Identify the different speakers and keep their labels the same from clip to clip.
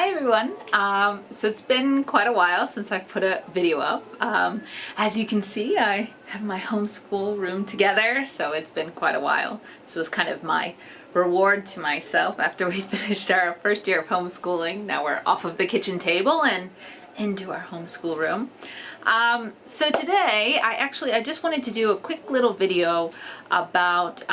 Speaker 1: Hi everyone. So it's been quite a while since I've put a video up. As you can see, I have my homeschool room together, so it's been quite a while. This was kind of my reward to myself after we finished our first year of homeschooling. Now we're off of the kitchen table and into our homeschool room. So today I just wanted to do a quick little video about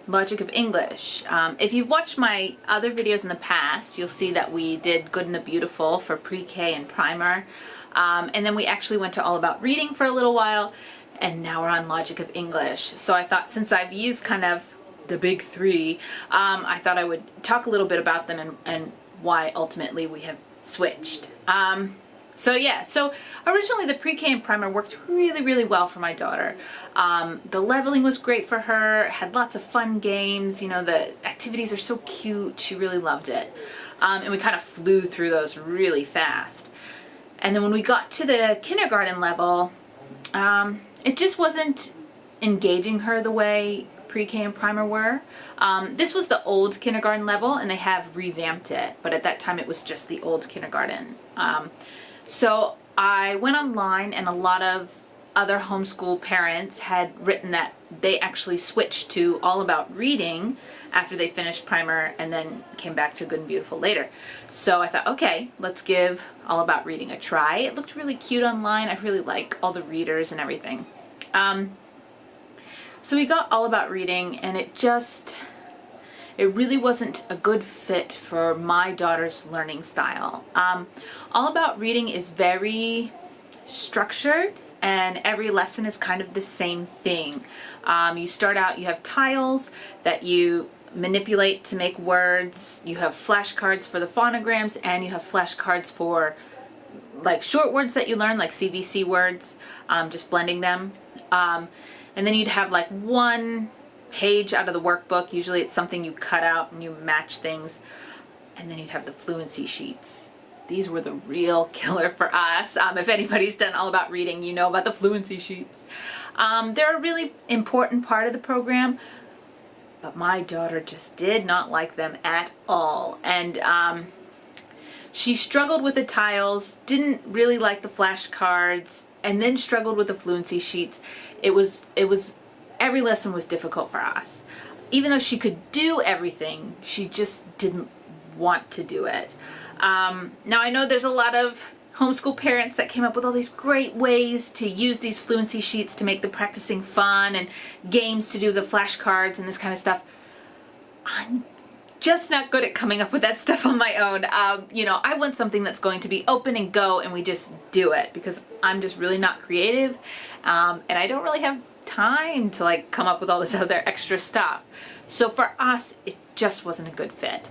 Speaker 1: Logic of English. If you've watched my other videos in the past, you'll see that we did Good and the Beautiful for pre-K and primer, and then we actually went to All About Reading for a little while, and now we're on Logic of English. So I thought, since I've used kind of the big three, I thought I would talk a little bit about them and why ultimately we have switched. So originally the pre-K and primer worked really well for my daughter. The leveling was great for her, had lots of fun games, you know, the activities are so cute, she really loved it. And we kind of flew through those really fast. And then when we got to the kindergarten level, it just wasn't engaging her the way pre-K and primer were. This was the old kindergarten level and they have revamped it, but at that time it was just the old kindergarten. So I went online, and a lot of other homeschool parents had written that they actually switched to All About Reading after they finished primer and then came back to Good and Beautiful later. So I thought, okay, let's give All About Reading a try. It looked really cute online. I really like all the readers and everything. So we got All About Reading, and it really wasn't a good fit for my daughter's learning style. All About Reading is very structured, and every lesson is kind of the same thing. You start out, you have tiles that you manipulate to make words, you have flashcards for the phonograms, and you have flashcards for like short words that you learn, like CVC words, just blending them. And then you'd have like one page out of the workbook. Usually it's something you cut out and you match things. And then you'd have the fluency sheets. These were the real killer for us. If anybody's done All About Reading, you know about the fluency sheets. They're a really important part of the program, but my daughter just did not like them at all. And she struggled with the tiles, didn't really like the flashcards, and then struggled with the fluency sheets. Every lesson was difficult for us. Even though she could do everything, she just didn't want to do it. Now I know there's a lot of homeschool parents that came up with all these great ways to use these fluency sheets to make the practicing fun, and games to do the flashcards and this kind of stuff. I'm just not good at coming up with that stuff on my own. You know, I want something that's going to be open and go, and we just do it, because I'm just really not creative, and I don't really have time to like come up with all this other extra stuff. So for us, it just wasn't a good fit.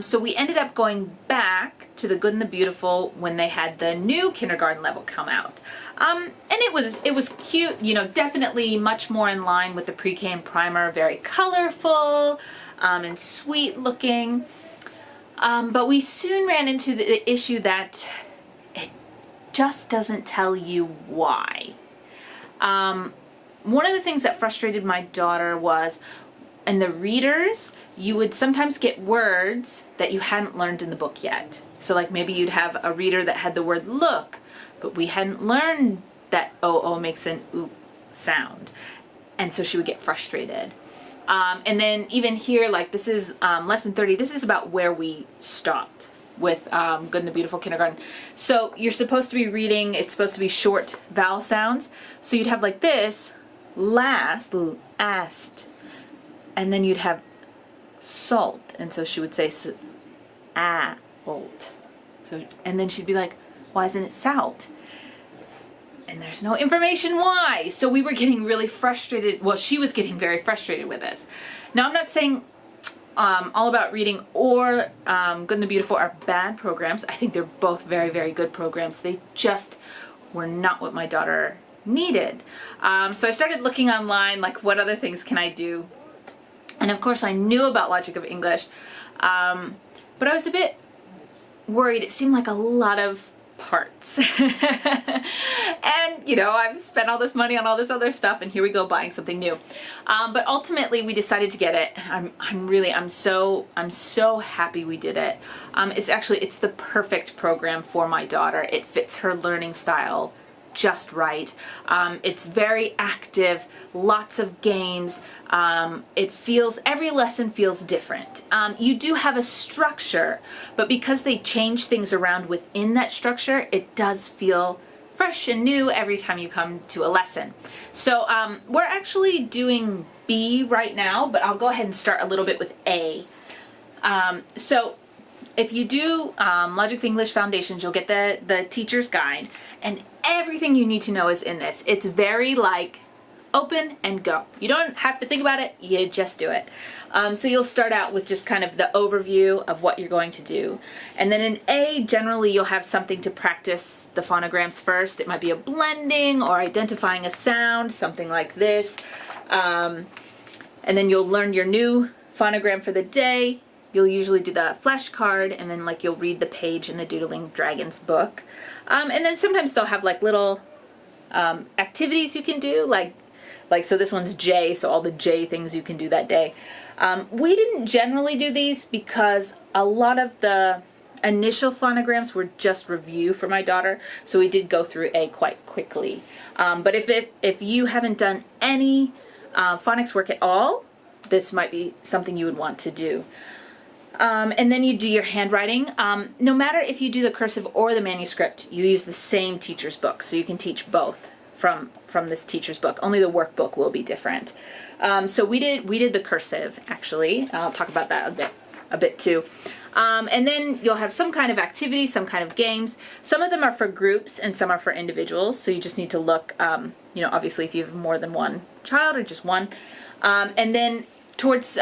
Speaker 1: So we ended up going back to the Good and the Beautiful when they had the new kindergarten level come out. And it was cute, you know, definitely much more in line with the pre-K and primer, very colorful and sweet looking. But we soon ran into the issue that it just doesn't tell you why. One of the things that frustrated my daughter was, in the readers, you would sometimes get words that you hadn't learned in the book yet. So like maybe you'd have a reader that had the word look, but we hadn't learned that O makes an oop sound. And so she would get frustrated. And then even here, like this is lesson 30, this is about where we stopped with Good and the Beautiful Kindergarten. So you're supposed to be reading, it's supposed to be short vowel sounds. So you'd have like this, last, asked, and then you'd have salt, and so she would say salt. So, and then she'd be like, why isn't it salt? And there's no information why. So we were getting really frustrated. Well, she was getting very frustrated with this. Now I'm not saying All About Reading or Good and the Beautiful are bad programs. I think they're both very good programs. They just were not what my daughter needed. So I started looking online, like what other things can I do? And of course I knew about Logic of English, but I was a bit worried. It seemed like a lot of parts. And you know, I've spent all this money on all this other stuff, and here we go buying something new. But ultimately we decided to get it. I'm so happy we did it. It's the perfect program for my daughter. It fits her learning style just right. It's very active, lots of games. Every lesson feels different. You do have a structure, but because they change things around within that structure, it does feel fresh and new every time you come to a lesson. So we're actually doing B right now, but I'll go ahead and start a little bit with A. So if you do Logic of English Foundations, you'll get the teacher's guide, and everything you need to know is in this. It's very like open and go. You don't have to think about it, you just do it. So you'll start out with just kind of the overview of what you're going to do. And then in A, generally you'll have something to practice the phonograms first. It might be a blending or identifying a sound, something like this. And then you'll learn your new phonogram for the day. You'll usually do the flashcard, and then like you'll read the page in the Doodling Dragons book. And then sometimes they'll have like little activities you can do, like so this one's J, so all the J things you can do that day. We didn't generally do these because a lot of the initial phonograms were just review for my daughter, so we did go through A quite quickly. But if you haven't done any phonics work at all, this might be something you would want to do. And then you do your handwriting. No matter if you do the cursive or the manuscript, you use the same teacher's book, so you can teach both from this teacher's book. Only the workbook will be different. So we did the cursive, actually. I'll talk about that a bit too. And then you'll have some kind of activity, some kind of games. Some of them are for groups and some are for individuals, so you just need to look, you know, obviously if you have more than one child or just one. And then towards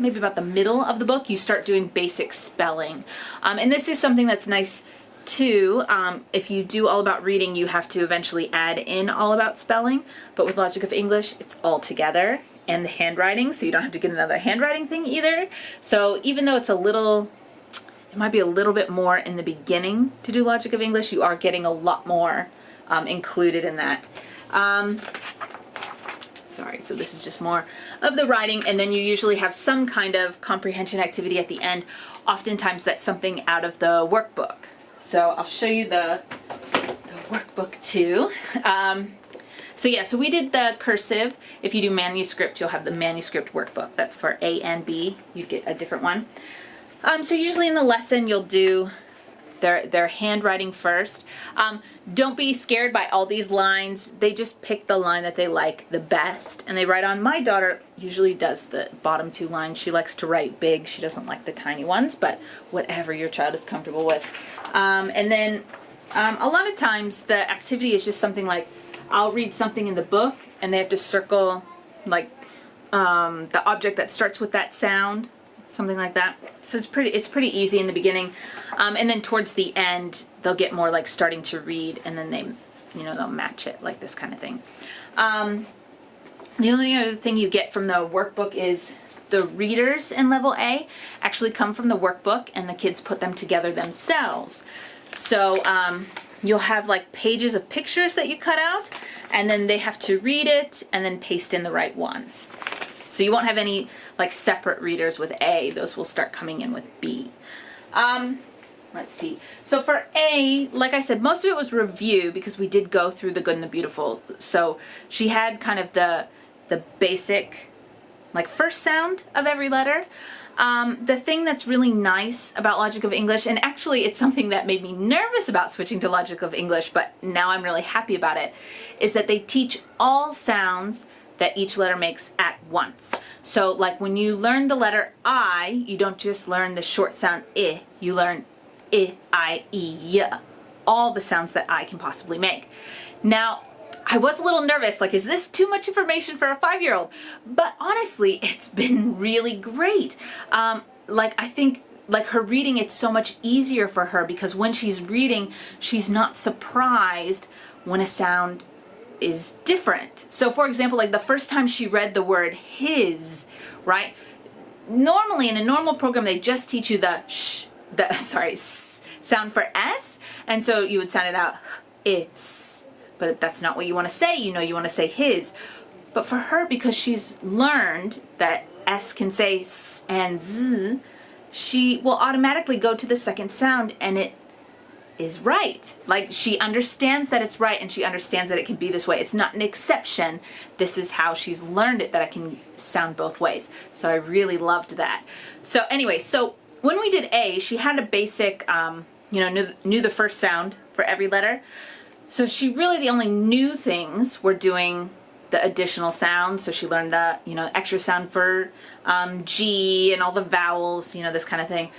Speaker 1: maybe about the middle of the book, you start doing basic spelling. And this is something that's nice too. If you do All About Reading, you have to eventually add in All About Spelling, but with Logic of English, it's all together, and the handwriting, so you don't have to get another handwriting thing either. So even though it might be a little bit more in the beginning to do Logic of English, you are getting a lot more included in that. Sorry, so this is just more of the writing, and then you usually have some kind of comprehension activity at the end. Oftentimes that's something out of the workbook. So I'll show you the workbook too. So we did the cursive. If you do manuscript, you'll have the manuscript workbook. That's for A and B. You'd get a different one. So usually in the lesson you'll do their handwriting first. Don't be scared by all these lines. They just pick the line that they like the best, and they write on. My daughter usually does the bottom two lines. She likes to write big. She doesn't like the tiny ones, but whatever your child is comfortable with. And then a lot of times the activity is just something like, I'll read something in the book and they have to circle like the object that starts with that sound, something like that. So it's pretty easy in the beginning, and then towards the end they'll get more like starting to read, and then they'll match it like this kind of thing. The only other thing you get from the workbook is the readers in level A actually come from the workbook, and the kids put them together themselves. So you'll have like pages of pictures that you cut out, and then they have to read it and then paste in the right one. So you won't have any like separate readers with A. Those will start coming in with B. Let's see. So for A, like I said, most of it was review because we did go through the Good and the Beautiful. So she had kind of the basic like first sound of every letter. The thing that's really nice about Logic of English, and actually it's something that made me nervous about switching to Logic of English, but now I'm really happy about it, is that they teach all sounds that each letter makes at once. So like when you learn the letter I, you don't just learn the short sound I, you learn I, y, all the sounds that I can possibly make. Now, I was a little nervous, like, is this too much information for a 5-year-old? But honestly, it's been really great. I think like her reading, it's so much easier for her because when she's reading, she's not surprised when a sound is different. So for example, like the first time she read the word his, right? Normally in a normal program, they just teach you the sh, sound for S, and so you would sound it out, is. But that's not what you want to say. You know, you want to say his. But for her, because she's learned that S can say S and Z, she will automatically go to the second sound, and it is right. Like, she understands that it's right, and she understands that it can be this way. It's not an exception. This is how she's learned it, that it can sound both ways. So I really loved that. So anyway, so when we did A, she had a basic, knew the first sound for every letter. So she really, the only new things were doing the additional sounds. So she learned the, extra sound for G and all the vowels, this kind of thing.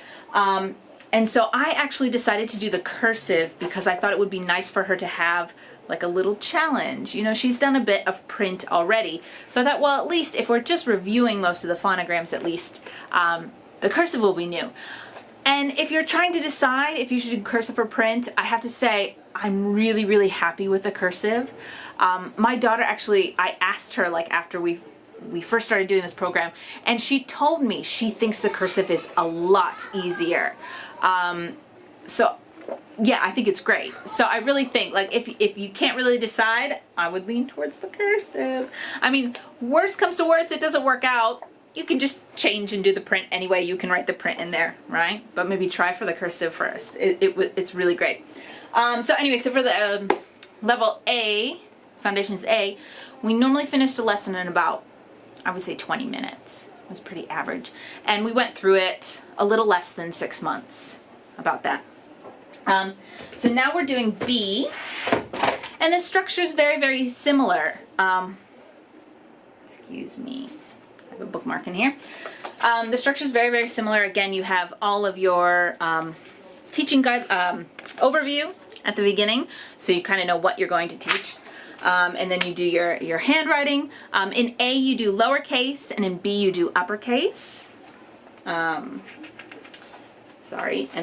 Speaker 1: And so I actually decided to do the cursive because I thought it would be nice for her to have like a little challenge. She's done a bit of print already. So I thought, well, at least if we're just reviewing most of the phonograms, at least the cursive will be new. And if you're trying to decide if you should do cursive or print, I have to say I'm really, really happy with the cursive. My daughter actually, I asked her like after we first started doing this program, and she told me she thinks the cursive is a lot easier. So yeah, I think it's great. So I really think, like, if you can't really decide, I would lean towards the cursive. I mean, worst comes to worst, it doesn't work out, you can just change and do the print anyway. You can write the print in there, right? But maybe try for the cursive first. It's really great. So anyway, so for the level A, Foundations A, we normally finished a lesson in about, I would say 20 minutes. It was pretty average. And we went through it a little less than 6 months, about that. So now we're doing B, and the structure is very, very similar. Excuse me, I have a bookmark in here. The structure is very, very similar. Again, you have all of your teaching guide overview at the beginning, so you kind of know what you're going to teach. And then you do your handwriting. In A, you do lowercase, and in B, you do uppercase. And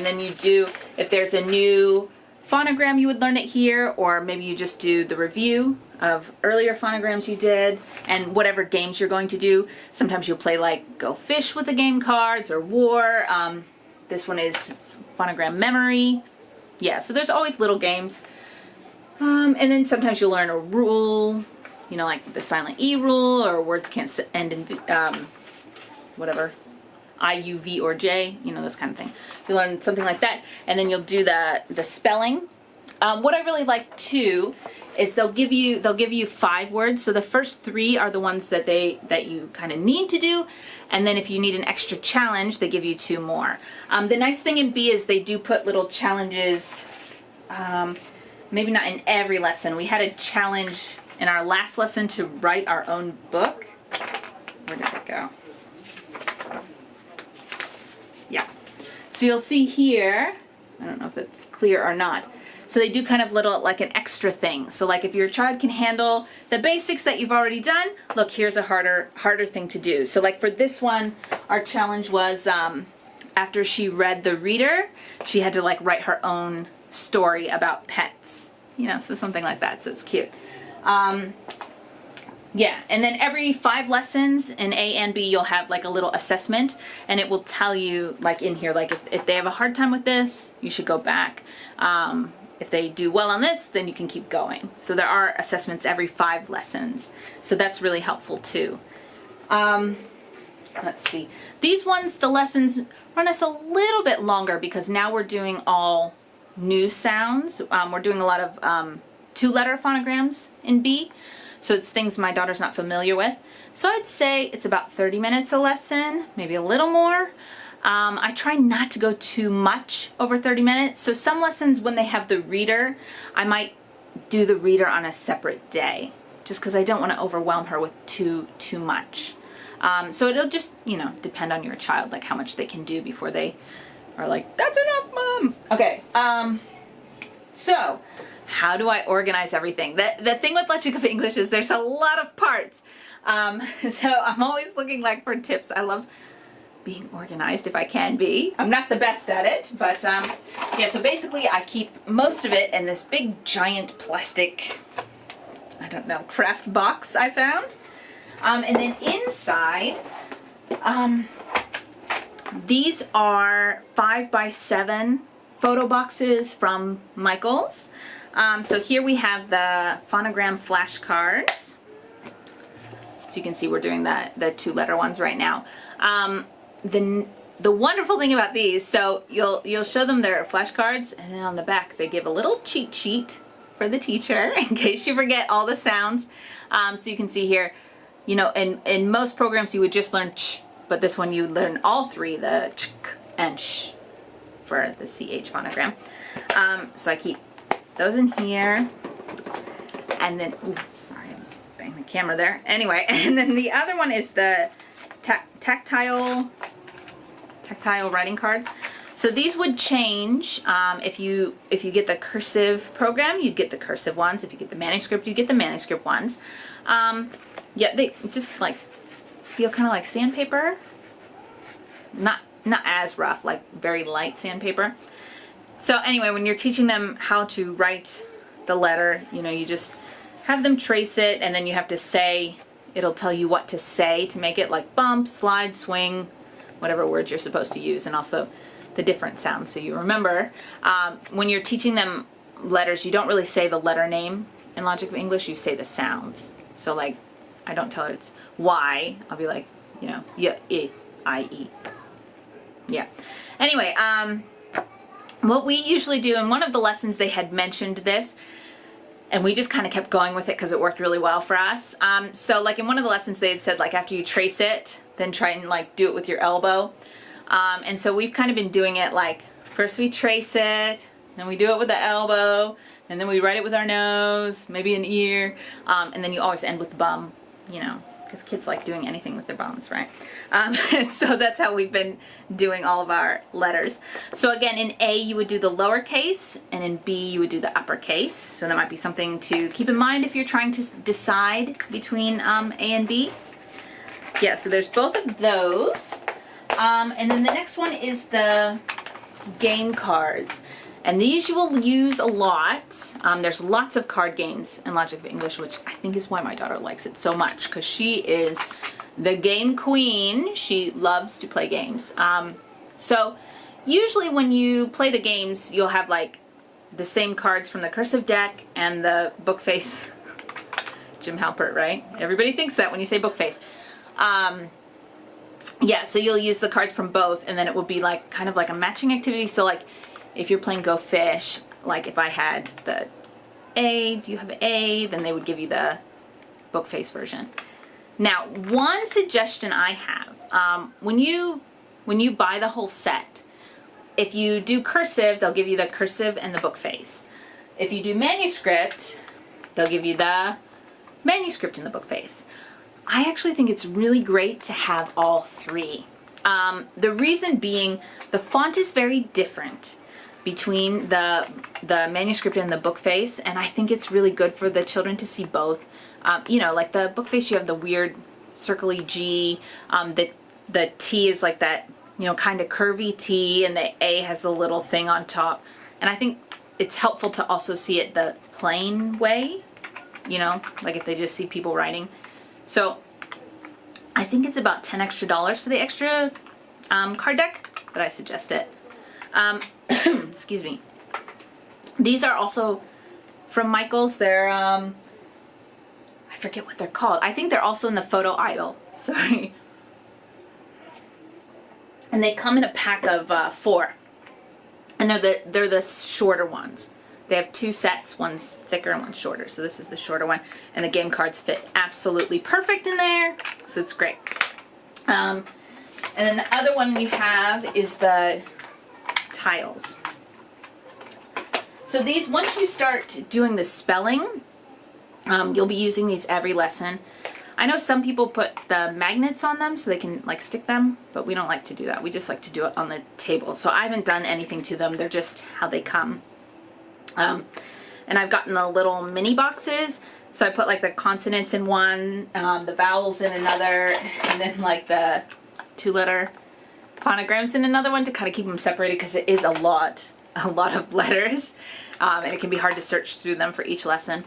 Speaker 1: then you do, if there's a new phonogram, you would learn it here, or maybe you just do the review of earlier phonograms you did, and whatever games you're going to do. Sometimes you'll play like Go Fish with the game cards, or War. This one is phonogram memory. Yeah, so there's always little games. And then sometimes you'll learn a rule, like the silent E rule, or words can't end in whatever, I, U, V, or J, this kind of thing. You learn something like that, and then you'll do the spelling. What I really like too is they'll give you 5 words. So the first 3 are the ones that you kind of need to do, and then if you need an extra challenge, they give you 2 more. The nice thing in B is they do put little challenges. Maybe not in every lesson. We had a challenge in our last lesson to write our own book. Where did it go? Yeah. So you'll see here, I don't know if it's clear or not. So they do kind of little, like an extra thing. So like if your child can handle the basics that you've already done, look, here's a harder thing to do. So like for this one, our challenge was after she read the reader, she had to like write her own story about pets, so something like that. So it's cute. Yeah, and then every 5 lessons in A and B, you'll have like a little assessment, and it will tell you like in here, like if they have a hard time with this, you should go back. If they do well on this, then you can keep going. So there are assessments every 5 lessons. So that's really helpful too. Let's see. These ones, the lessons run us a little bit longer because now we're doing all new sounds. We're doing a lot of 2-letter phonograms in B. So it's things my daughter's not familiar with. So I'd say it's about 30 minutes a lesson, maybe a little more. I try not to go too much over 30 minutes. So some lessons when they have the reader, I might do the reader on a separate day just because I don't want to overwhelm her with too much. So it'll just, depend on your child, like how much they can do before they are like, that's enough, Mom. Okay, so how do I organize everything? The thing with Let's Go English is there's a lot of parts. So I'm always looking like for tips. I love being organized if I can be. I'm not the best at it, but yeah, so basically I keep most of it in this big giant plastic, I don't know, craft box I found. And then inside, these are 5x7 photo boxes from Michaels. So here we have the phonogram flashcards. So you can see we're doing the 2-letter ones right now. The wonderful thing about these, so you'll show them their flashcards, and then on the back they give a little cheat sheet for the teacher in case you forget all the sounds. So you can see here, you know, in most programs you would just learn ch, but this one you learn all 3, the ch and sh for the CH phonogram. So I keep those in here, and then, ooh, sorry, I'm banging the camera there. Anyway, and then the other one is the tactile writing cards. So these would change if you get the cursive program, you'd get the cursive ones. If you get the manuscript, you get the manuscript ones. Yeah, they just like feel kind of like sandpaper. Not as rough, like very light sandpaper. So anyway, when you're teaching them how to write the letter, you know, you just have them trace it, and then you have to say, it'll tell you what to say to make it, like bump, slide, swing, whatever words you're supposed to use, and also the different sounds so you remember. When you're teaching them letters, you don't really say the letter name in Logic of English, you say the sounds. So like, I don't tell her it's Y, I'll be like, you know, y, I, E. Yeah. Anyway, what we usually do, in one of the lessons they had mentioned this, and we just kind of kept going with it because it worked really well for us. So like in one of the lessons they had said, like, after you trace it, then try and like do it with your elbow. And so we've kind of been doing it like, first we trace it, then we do it with the elbow, and then we write it with our nose, maybe an ear, and then you always end with the bum, you know, because kids like doing anything with their bums, right? And so that's how we've been doing all of our letters. So again, in A you would do the lowercase, and in B you would do the uppercase. So that might be something to keep in mind if you're trying to decide between A and B. Yeah, so there's both of those. And then the next one is the game cards. And these you will use a lot. There's lots of card games in Logic of English, which I think is why my daughter likes it so much, because she is the game queen. She loves to play games. So usually when you play the games, you'll have like the same cards from the cursive deck and the book face. Jim Halpert, right? Everybody thinks that when you say book face. Yeah, so you'll use the cards from both, and then it will be like kind of like a matching activity. So like if you're playing Go Fish, like if I had the A, do you have A? Then they would give you the book face version. Now, one suggestion I have, when you buy the whole set, if you do cursive, they'll give you the cursive and the book face. If you do manuscript, they'll give you the manuscript and the book face. I actually think it's really great to have all 3. The reason being, the font is very different between the manuscript and the book face, and I think it's really good for the children to see both. You know, like the book face, you have the weird circly G, the T is like that, you know, kind of curvy T, and the A has the little thing on top. And I think it's helpful to also see it the plain way, you know, like if they just see people writing. So I think it's about $10 extra for the extra card deck, but I suggest it. Excuse me. These are also from Michaels. They're, I forget what they're called. I think they're also in the photo idol. Sorry. And they come in a pack of 4. And they're the shorter ones. They have 2 sets, one's thicker and one's shorter. So this is the shorter one, and the game cards fit absolutely perfect in there, so it's great. And then the other one you have is the tiles. So these, once you start doing the spelling, you'll be using these every lesson. I know some people put the magnets on them so they can like stick them, but we don't like to do that. We just like to do it on the table. So I haven't done anything to them. They're just how they come. And I've gotten the little mini boxes, so I put like the consonants in one, the vowels in another, and then like the 2-letter phonograms in another one to kind of keep them separated, because it is a lot of letters, and it can be hard to search through them for each lesson.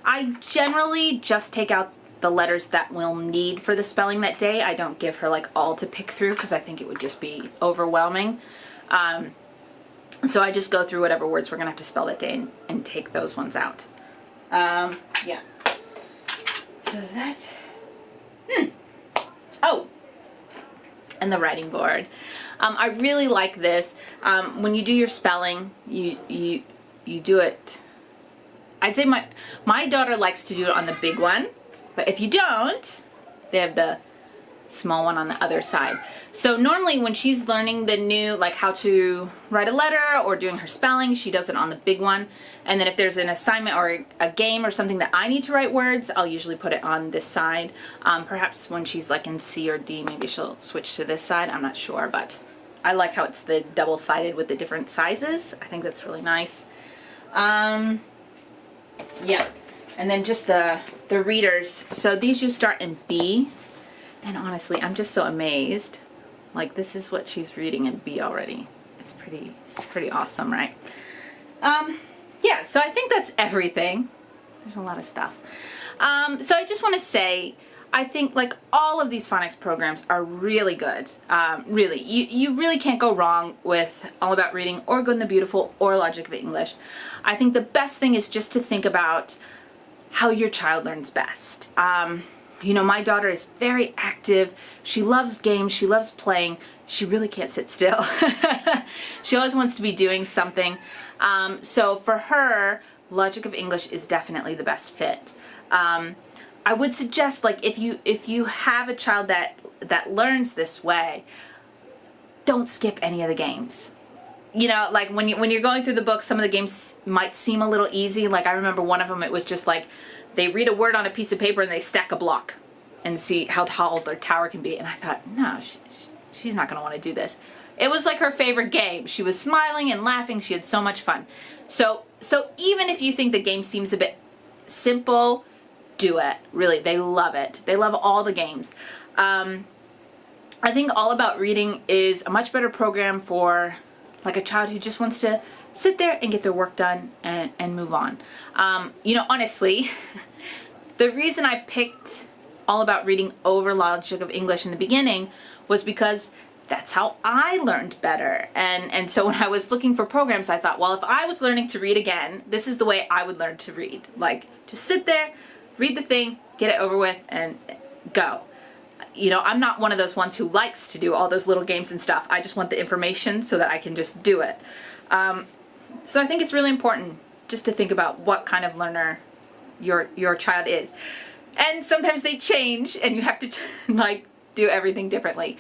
Speaker 1: I generally just take out the letters that we'll need for the spelling that day. I don't give her like all to pick through, because I think it would just be overwhelming. So I just go through whatever words we're going to have to spell that day and take those ones out. Yeah. So that... Oh! And the writing board. I really like this. When you do your spelling, you do it... I'd say my daughter likes to do it on the big one, but if you don't, they have the small one on the other side. So normally when she's learning the new, like how to write a letter or doing her spelling, she does it on the big one. And then if there's an assignment or a game or something that I need to write words, I'll usually put it on this side. Perhaps when she's like in C or D, maybe she'll switch to this side. I'm not sure, but I like how it's the double-sided with the different sizes. I think that's really nice. Yeah, and then just the readers. So these you start in B, and honestly, I'm just so amazed. Like, this is what she's reading in B already. It's pretty awesome, right? Yeah, so I think that's everything. There's a lot of stuff. So I just want to say, I think like all of these phonics programs are really good. Really, you really can't go wrong with All About Reading or Good and the Beautiful or Logic of English. I think the best thing is just to think about how your child learns best. You know, my daughter is very active. She loves games. She loves playing. She really can't sit still. She always wants to be doing something. So for her, Logic of English is definitely the best fit. I would suggest, like, if you have a child that learns this way, don't skip any of the games. You know, like when you're going through the book, some of the games might seem a little easy. Like I remember one of them, it was just like they read a word on a piece of paper and they stack a block and see how tall their tower can be. And I thought, no, she's not going to want to do this. It was like her favorite game. She was smiling and laughing. She had so much fun. So even if you think the game seems a bit simple, do it. Really, they love it. They love all the games. I think All About Reading is a much better program for like a child who just wants to sit there and get their work done and move on. You know, honestly, the reason I picked All About Reading over Logic of English in the beginning was because that's how I learned better. And so when I was looking for programs, I thought, well, if I was learning to read again, this is the way I would learn to read. Like, just sit there, read the thing, get it over with, and go. You know, I'm not one of those ones who likes to do all those little games and stuff. I just want the information so that I can just do it. So I think it's really important just to think about what kind of learner your child is. And sometimes they change and you have to like do everything differently.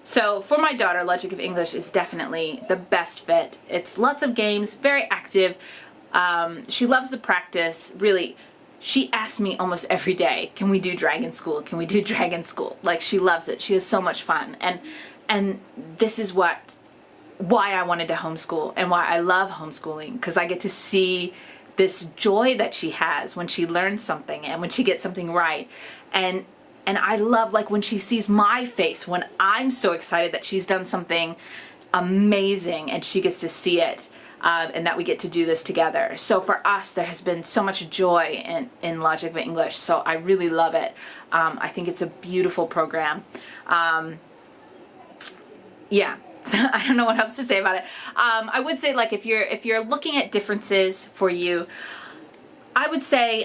Speaker 1: So for my daughter, Logic of English is definitely the best fit. It's lots of games, very active. She loves the practice, really. She asks me almost every day, can we do Dragon School? Can we do Dragon School? Like, she loves it. She has so much fun. And this is why I wanted to homeschool and why I love homeschooling, because I get to see this joy that she has when she learns something and when she gets something right. And I love, like, when she sees my face when I'm so excited that she's done something amazing and she gets to see it. And that we get to do this together. So for us, there has been so much joy in Logic of English. So I really love it. I think it's a beautiful program. Yeah, I don't know what else to say about it. I would say, like, if you're looking at differences for you, I would say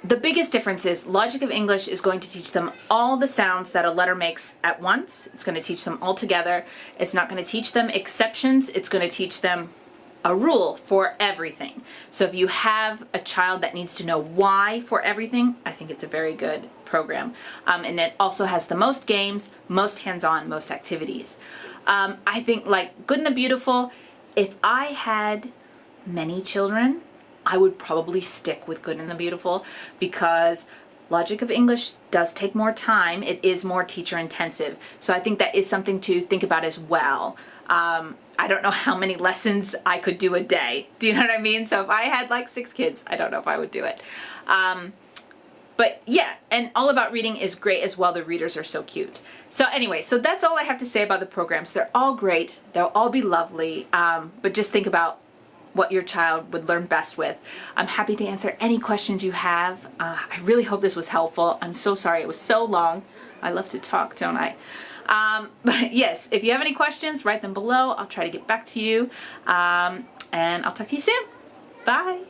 Speaker 1: the biggest difference is Logic of English is going to teach them all the sounds that a letter makes at once. It's going to teach them all together. It's not going to teach them exceptions. It's going to teach them a rule for everything. So if you have a child that needs to know why for everything, I think it's a very good program. And it also has the most games, most hands-on, most activities. I think, like, Good and the Beautiful, if I had many children, I would probably stick with Good and the Beautiful, because Logic of English does take more time. It is more teacher intensive. So I think that is something to think about as well. I don't know how many lessons I could do a day. Do you know what I mean? So if I had like 6 kids, I don't know if I would do it. But yeah, and All About Reading is great as well. The readers are so cute. So anyway, so that's all I have to say about the programs. They're all great. They'll all be lovely. But just think about what your child would learn best with. I'm happy to answer any questions you have. I really hope this was helpful. I'm so sorry it was so long. I love to talk, don't I? But yes, if you have any questions, write them below. I'll try to get back to you. And I'll talk to you soon. Bye.